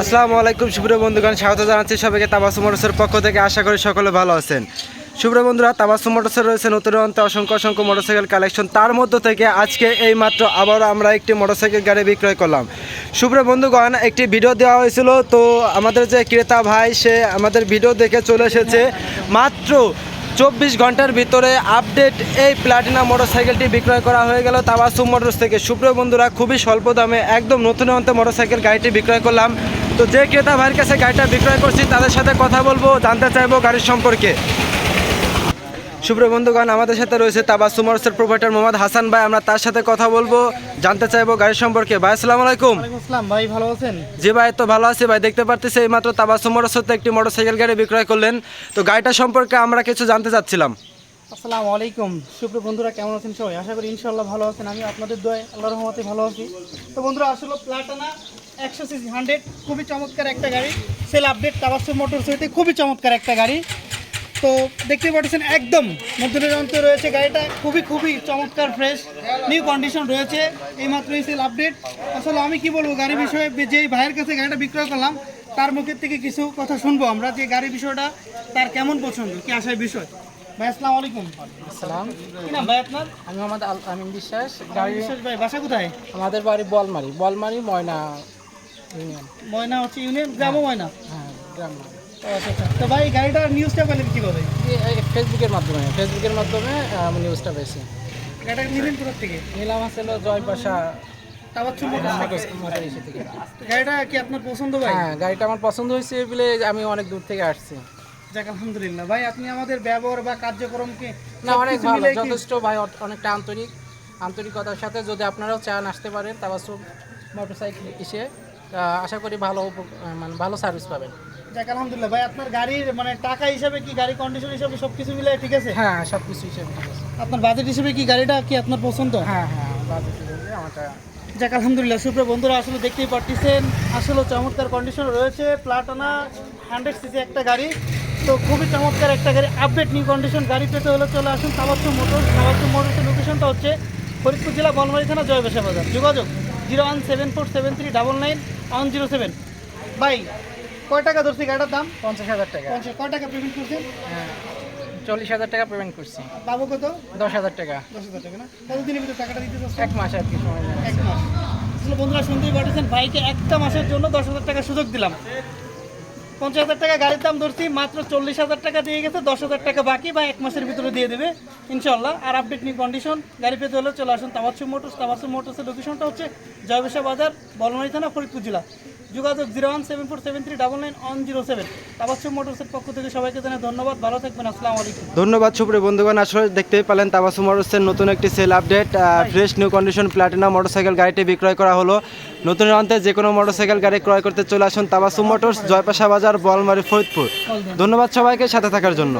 আসসালামু আলাইকুম সুপ্রিয় বন্ধুগণ, স্বাগত জানাচ্ছি সবাইকে তাবাসসুম মোটরসের পক্ষ থেকে। আশা করি সকলে ভালো আছেন। সুপ্রিয় বন্ধুরা, তাবাসসুম মোটরসে রয়েছে নতুন অসংখ্য মোটরসাইকেল কালেকশন। তার মধ্য থেকে আজকে এই মাত্র আবারও আমরা একটি মোটরসাইকেল গাড়ি বিক্রয় করলাম। সুপ্রিয় বন্ধুগণ, একটি ভিডিও দেওয়া হয়েছিল, তো আমাদের যে ক্রেতা ভাই সে আমাদের ভিডিও দেখে চলে এসেছে। মাত্র 24 ঘন্টার ভিতরে আপডেট এই প্লাটিনা মোটরসাইকেলটি বিক্রয় করা হয়ে গেল তাবাসসুম মোটরস থেকে। সুপ্রিয় বন্ধুরা, খুবই স্বল্প দামে একদম নতুন মোটরসাইকেল গাড়িটি বিক্রয় করলাম। তো যে ক্রেতা ভাইয়ের কাছে গাড়িটা বিক্রয় করছি তাদের সাথে কথা বলবো, জানতে চাইবো গাড়ির সম্পর্কে। সুপ্রিয় বন্ধুগণ, আমাদের সাথে রয়েছে তাবাসসুম মোটরসের প্রোপাইটার মোহাম্মদ হাসান ভাই। আমরা তার সাথে কথা বলবো, জানতে চাইবো গাড়ির সম্পর্কে। ভাই আসসালামু আলাইকুম। আসসালাম ভাই, ভালো আছেন? জি ভাই, তো ভালো আছি ভাই। দেখতে পারতেছি এই মাত্র তাবাসসুম মোটরসে একটি মোটরসাইকেল গাড়ি বিক্রয় করলেন, তো গাড়িটা সম্পর্কে আমরা কিছু জানতে চাচ্ছিলাম। আসসালামু আলাইকুম সুপ্রিয় বন্ধুরা, কেমন আছেন সবাই? আশা করি ইনশাআল্লাহ ভালো আছেন। আমি আপনাদের দোয়ায় আল্লাহর রহমতে ভালো আছি। তো বন্ধুরা, আসলে প্লাটিনা 100 সিসি 100 খুবই চমৎকার একটা গাড়ি। সেল আপডেট তাবাসসুম মোটরস হইতে খুবই চমৎকার একটা গাড়ি। তো দেখতে পাচ্ছেন একদম নতুন যন্ত্র রয়েছে। গাড়িটা খুবই চমৎকার, ফ্রেশ নিউ কন্ডিশন রয়েছে। এইমাত্রই সেল আপডেট। আসলে আমি কি বলবো গাড়ি বিষয়ে, যেই ভাইয়ের কাছে গাড়িটা বিক্রয় করলাম তার মুখের থেকে কিছু কথা শুনবো আমরা, যে গাড়ি বিষয়টা তার কেমন পছন্দ, কি আসার বিষয়। ভাই আসসালামু আলাইকুম। আসসালাম, কি নাম ভাই আপনার? আমি মোহাম্মদ আমিন বিশ্বাস। গাড়ি বিশ্বাস ভাই, বাসা কোথায়? আমাদের বাড়ি বলমারি ময়না ইউনিয়ন। ময়না হচ্ছে ইউনিয়ন, গ্রামও ময়না। হ্যাঁ, গ্রাম। আচ্ছা। তো ভাই গাড়িটার নিউজটা পেলেন কীভাবে? ফেসবুকের মাধ্যমে আমি নিউজটা পেয়েছি। গাড়িটা নিলেন কোথার থেকে? নিলাম আসলে জয়পাশা তাবাসসুম মোটরস থেকে। গাড়িটা কি আপনার পছন্দ ভাই? হ্যাঁ, গাড়িটা আমার পছন্দ হয়েছে বলে আমি অনেক দূর থেকে আসছি। যাক আলহামদুলিল্লাহ। ভাই আপনি আমাদের ব্যবহার বা কার্যক্রমকে না, অনেক ভালো, যথেষ্ট ভাই, অনেকটা আন্তরিকতার সাথে যদি আপনারাও চান আসতে পারেন তাবাসসুম মোটরসাইকেল এসে, আশা করি ভালো সার্ভিস পাবেন। যাক আলহামদুলিল্লাহ। ভাই আপনার গাড়ির টাকা হিসাবে কি, গাড়ি কন্ডিশন হিসাবে সব কিছু মিলে ঠিক আছে? হ্যাঁ, সব কিছু হিসেবে ঠিক আছে। আপনার বাজেট হিসেবে কি গাড়িটা কি আপনার পছন্দ? হ্যাঁ, বাজেট হিসেবে আমারটা। যাক আলহামদুলিল্লাহ। সুপ্রিয় বন্ধুরা, আসলে দেখতেই পাচ্ছেন আসলে চমৎকার কন্ডিশন রয়েছে। প্লাটিনা 100 সিসি একটা গাড়ি, তো খুবই চমৎকার একটা গাড়ি, আপডেট নিউ কন্ডিশন গাড়ি পেতে হলে চলে আসুন তাবাসসুম মোটরসের লোকেশনটা হচ্ছে ফরিদপুর জেলা বনমারী থানা জয়বেশা বাজার। যোগাযোগ 01747391107। ভাই কয় টাকা ধরছি গাড়িটার দাম? 50,000 টাকা। কয় টাকা পেমেন্ট করছেন? হ্যাঁ, 40,000 টাকা পেমেন্ট করছি। পাবো কত? 10,000 টাকা। 10,000 টাকা না? কতদিনের ভিতরে টাকাটা দিতে চাচ্ছেন? 1 মাস আর কি সময় নেই। 1 মাস। আসলে বন্ধুরা শুনতেই পারতেছেন, ভাইকে একটা মাসের জন্য 10,000 টাকা সুযোগ দিলাম। 50,000 টাকা গাড়ির দাম ধরছি, মাত্র 40,000 টাকা দিয়ে গেছে, 10,000 টাকা বাকি বা 1 মাসের ভিতরে দিয়ে দেবে ইনশাল্লাহ। আর আপডেট নিউ কন্ডিশন গাড়ি পেতে হলে চলে আসুন তাবাসসুম মোটরসের লোকেশনটা হচ্ছে জয়বেশা বাজার, বনমারী থানা, ফরিদপুর জেলা। যোগাযোগ 01747391107। তাবাসসুম মোটরসের পক্ষ থেকে সবাইকে জানাই ধন্যবাদ। ভালো থাকবেন। আসসালামু আলাইকুম। ধন্যবাদ সুপ্রিয় বন্ধুগণ, আসলে দেখতেই পেলেন তাবাসসুম মোটরসের নতুন একটি sell update, fresh new condition Platina motorcycle গাড়িটি বিক্রয় করা হলো। নতুন অন্তে যে কোনো মোটরসাইকেল গাড়ি ক্রয় করতে চলে আসুন তাবাসসুম মোটরস, জয়পাশা বাজার, বলমারী, ফরিদপুর। ধন্যবাদ সবাইকে সাথে থাকার জন্য।